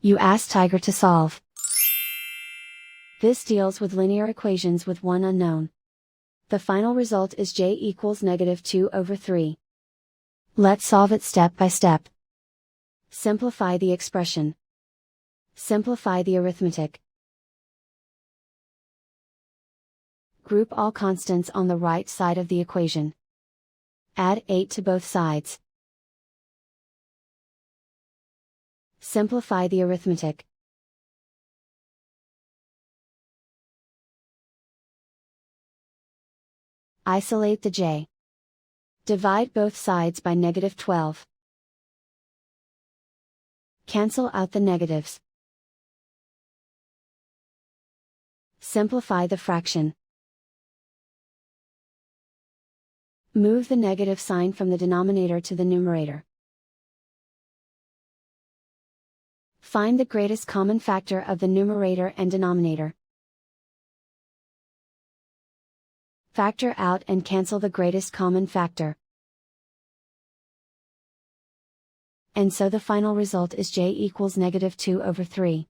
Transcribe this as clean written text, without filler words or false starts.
You ask Tiger to solve. This deals with linear equations with one unknown. The final result is j equals -2/3. Let's solve it step by step. Simplify the expression. Simplify the arithmetic. Group all constants on the right side of the equation. Add 8 to both sides. Simplify the arithmetic. Isolate the j. Divide both sides by -12. Cancel out the negatives. Simplify the fraction. Move the negative sign from the denominator to the numerator. Find the greatest common factor of the numerator and denominator. Factor out and cancel the greatest common factor. And so the final result is j equals -2/3.